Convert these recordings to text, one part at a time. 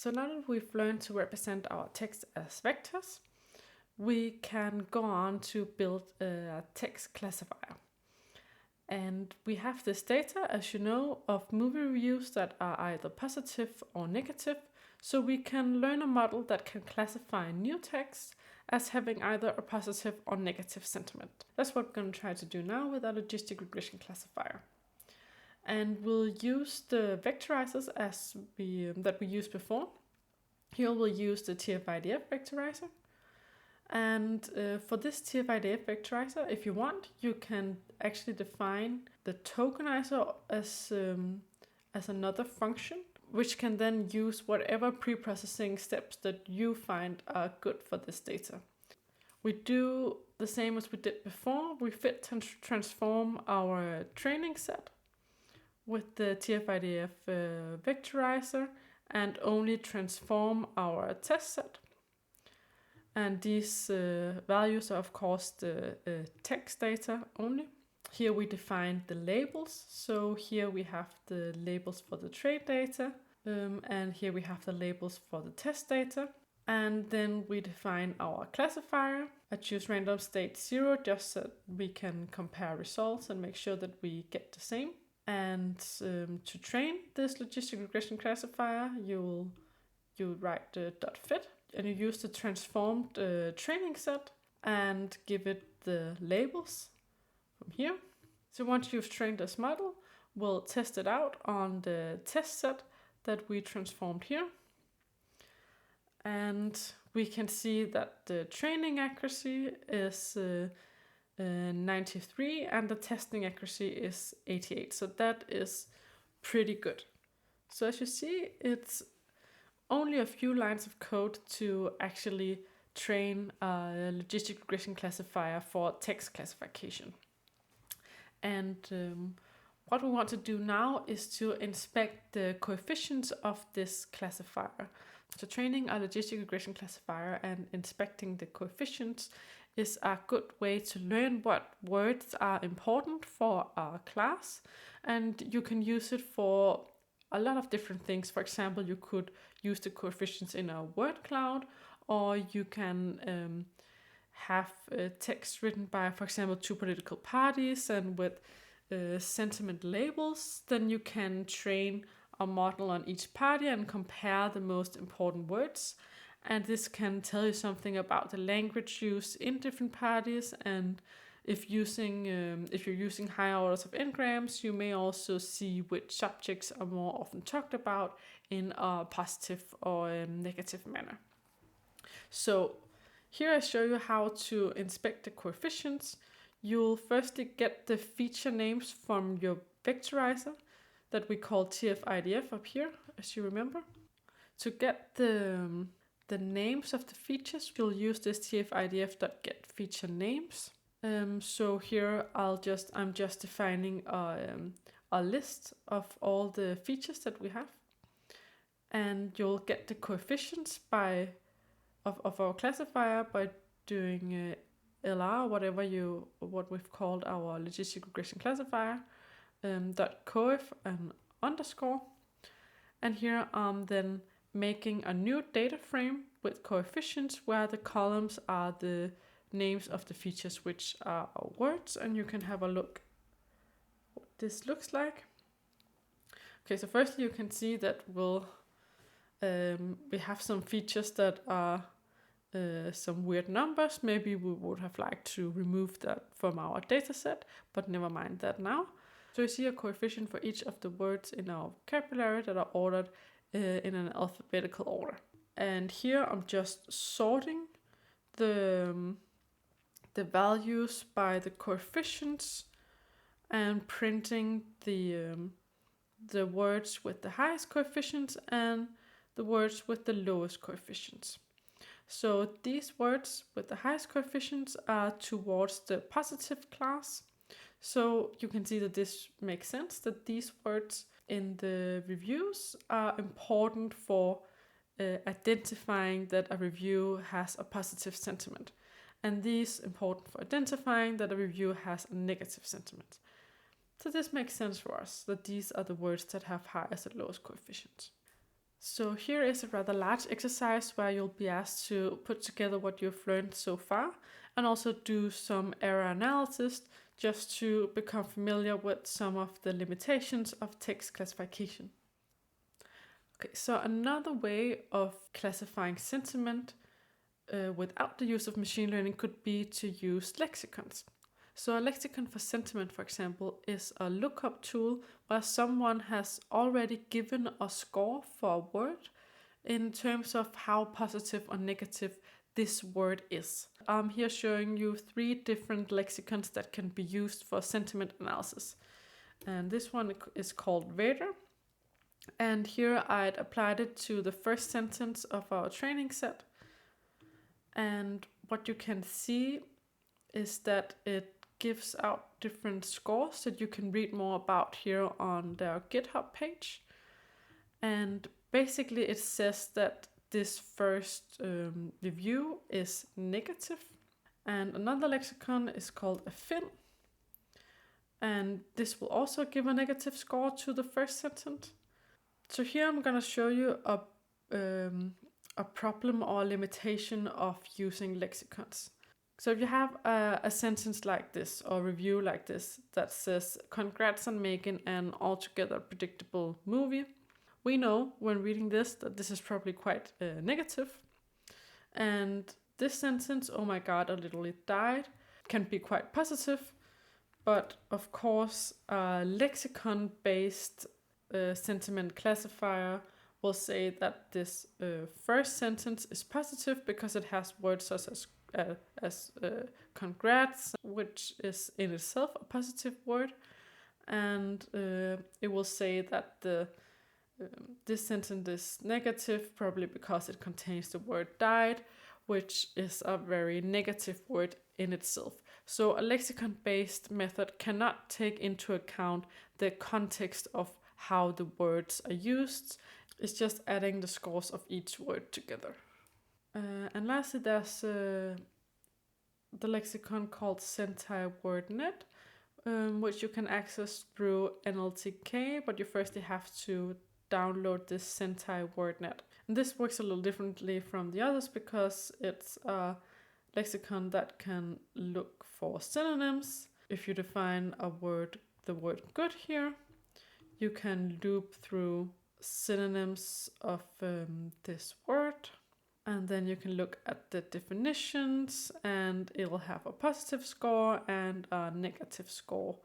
So now that we've learned to represent our text as vectors, we can go on to build a text classifier. And we have this data, as you know, of movie reviews that are either positive or negative, so we can learn a model that can classify new text as having either a positive or negative sentiment. That's what we're going to try to do now with our logistic regression classifier. And we'll use the vectorizers that we used before. Here we'll use the TF-IDF vectorizer. And for this TF-IDF vectorizer, if you want, you can actually define the tokenizer as another function, which can then use whatever pre-processing steps that you find are good for this data. We do the same as we did before. We fit and transform our training set with the TF-IDF vectorizer and only transform our test set. And these values are of course the text data only. Here we define the labels. So here we have the labels for the trade data, and here we have the labels for the test data. And then we define our classifier. I choose random state 0 just so we can compare results and make sure that we get the same. And to train this logistic regression classifier, you write the .fit, and you use the transformed training set and give it the labels from here. So once you've trained this model, we'll test it out on the test set that we transformed here. And we can see that the training accuracy is 93 and the testing accuracy is 88. So that is pretty good. So as you see, it's only a few lines of code to actually train a logistic regression classifier for text classification. And what we want to do now is to inspect the coefficients of this classifier. So training a logistic regression classifier and inspecting the coefficients is a good way to learn what words are important for our class, and you can use it for a lot of different things. For example, you could use the coefficients in a word cloud, or you can have text written by, for example, two political parties and with sentiment labels. Then you can train a model on each party and compare the most important words. And this can tell you something about the language used in different parties. And if you're using higher orders of n-grams, you may also see which subjects are more often talked about in a positive or negative manner. So here I show you how to inspect the coefficients. You'll firstly get the feature names from your vectorizer that we call TF-IDF up here, as you remember. To get the names of the features, you'll use this TF-IDF.getFeatureNames. So here I'm just defining a list of all the features that we have, and you'll get the coefficients of our classifier by doing LR, what we've called our logistic regression classifier, .coef and underscore. And here I'm then making a new data frame with coefficients where the columns are the names of the features, which are our words, and you can have a look what this looks like. Okay, so firstly you can see that we have some features that are some weird numbers. Maybe we would have liked to remove that from our data set, but never mind that now. So you see a coefficient for each of the words in our vocabulary that are ordered in an alphabetical order. And here I'm just sorting the values by the coefficients and printing the words with the highest coefficients and the words with the lowest coefficients. So these words with the highest coefficients are towards the positive class. So you can see that this makes sense, that these words in the reviews are important for identifying that a review has a positive sentiment. And these important for identifying that a review has a negative sentiment. So this makes sense for us, that these are the words that have highest and lowest coefficients. So here is a rather large exercise where you'll be asked to put together what you've learned so far and also do some error analysis just to become familiar with some of the limitations of text classification. Okay, so another way of classifying sentiment without the use of machine learning could be to use lexicons. So a lexicon for sentiment, for example, is a lookup tool where someone has already given a score for a word in terms of how positive or negative this word is. I'm here showing you 3 different lexicons that can be used for sentiment analysis. And this one is called Vader. And here I'd applied it to the first sentence of our training set. And what you can see is that it gives out different scores that you can read more about here on their GitHub page. And basically it says that this first review is negative. And another lexicon is called a fin. And this will also give a negative score to the first sentence. So here I'm going to show you a problem or a limitation of using lexicons. So if you have a sentence like this or a review like this that says, "Congrats on making an altogether predictable movie," we know when reading this that this is probably quite negative. And this sentence, "Oh my god, I literally died," can be quite positive. But of course, a lexicon-based sentiment classifier will say that this first sentence is positive because it has words such as congrats, which is in itself a positive word, and it will say that this sentence is negative probably because it contains the word died, which is a very negative word in itself. So a lexicon-based method cannot take into account the context of how the words are used. It's just adding the scores of each word together. And lastly, there's the lexicon called Sentai WordNet, which you can access through NLTK, but you firstly have to download this Sentai WordNet. And this works a little differently from the others because it's a lexicon that can look for synonyms. If you define the word good here, you can loop through synonyms of this word, and then you can look at the definitions, and it'll have a positive score and a negative score,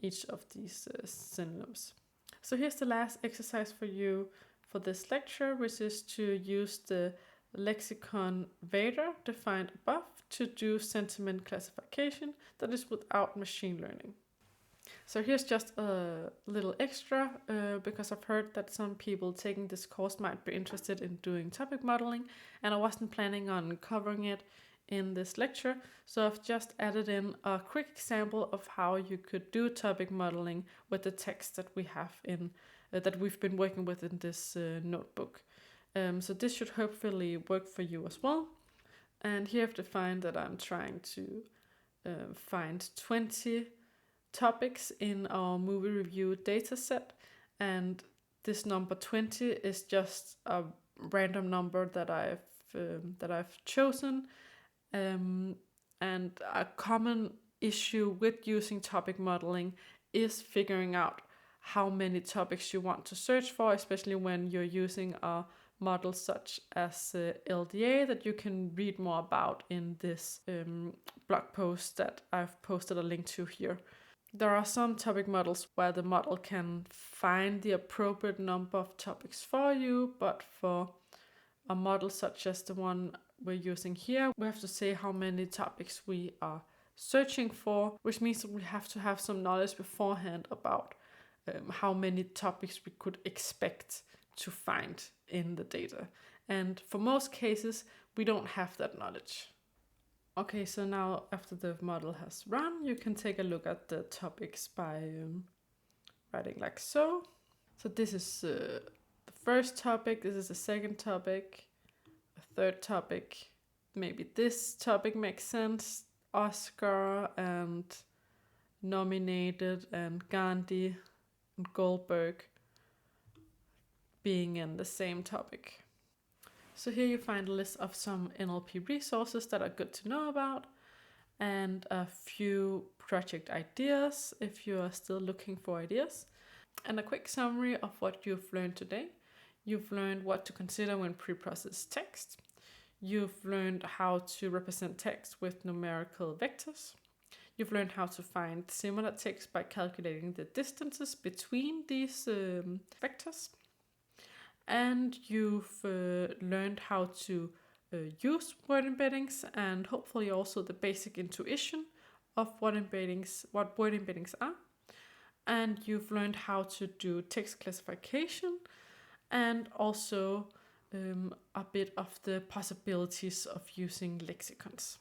each of these synonyms. So here's the last exercise for you for this lecture, which is to use the lexicon Vader defined above to do sentiment classification that is without machine learning. So here's just a little extra because I've heard that some people taking this course might be interested in doing topic modeling, and I wasn't planning on covering it in this lecture, so I've just added in a quick example of how you could do topic modeling with the text that we have in that we've been working with in this notebook. So this should hopefully work for you as well. And here I've defined that I'm trying to find 20 topics in our movie review dataset, and this number 20 is just a random number that I've chosen. And a common issue with using topic modeling is figuring out how many topics you want to search for, especially when you're using a model such as LDA that you can read more about in this blog post that I've posted a link to here. There are some topic models where the model can find the appropriate number of topics for you, but for a model such as the one we're using here, we have to say how many topics we are searching for, which means that we have to have some knowledge beforehand about how many topics we could expect to find in the data. And for most cases, we don't have that knowledge. Okay, so now after the model has run, you can take a look at the topics by writing like so. So this is the first topic, this is the second topic, a third topic. Maybe this topic makes sense. Oscar and nominated and Gandhi and Goldberg. being in the same topic. So here you find a list of some NLP resources that are good to know about, and a few project ideas if you are still looking for ideas, and a quick summary of what you've learned today. You've learned what to consider when pre-processed text. You've learned how to represent text with numerical vectors. You've learned how to find similar text by calculating the distances between these vectors. And you've learned how to use word embeddings, and hopefully also the basic intuition of what word embeddings are. And you've learned how to do text classification, and also a bit of the possibilities of using lexicons.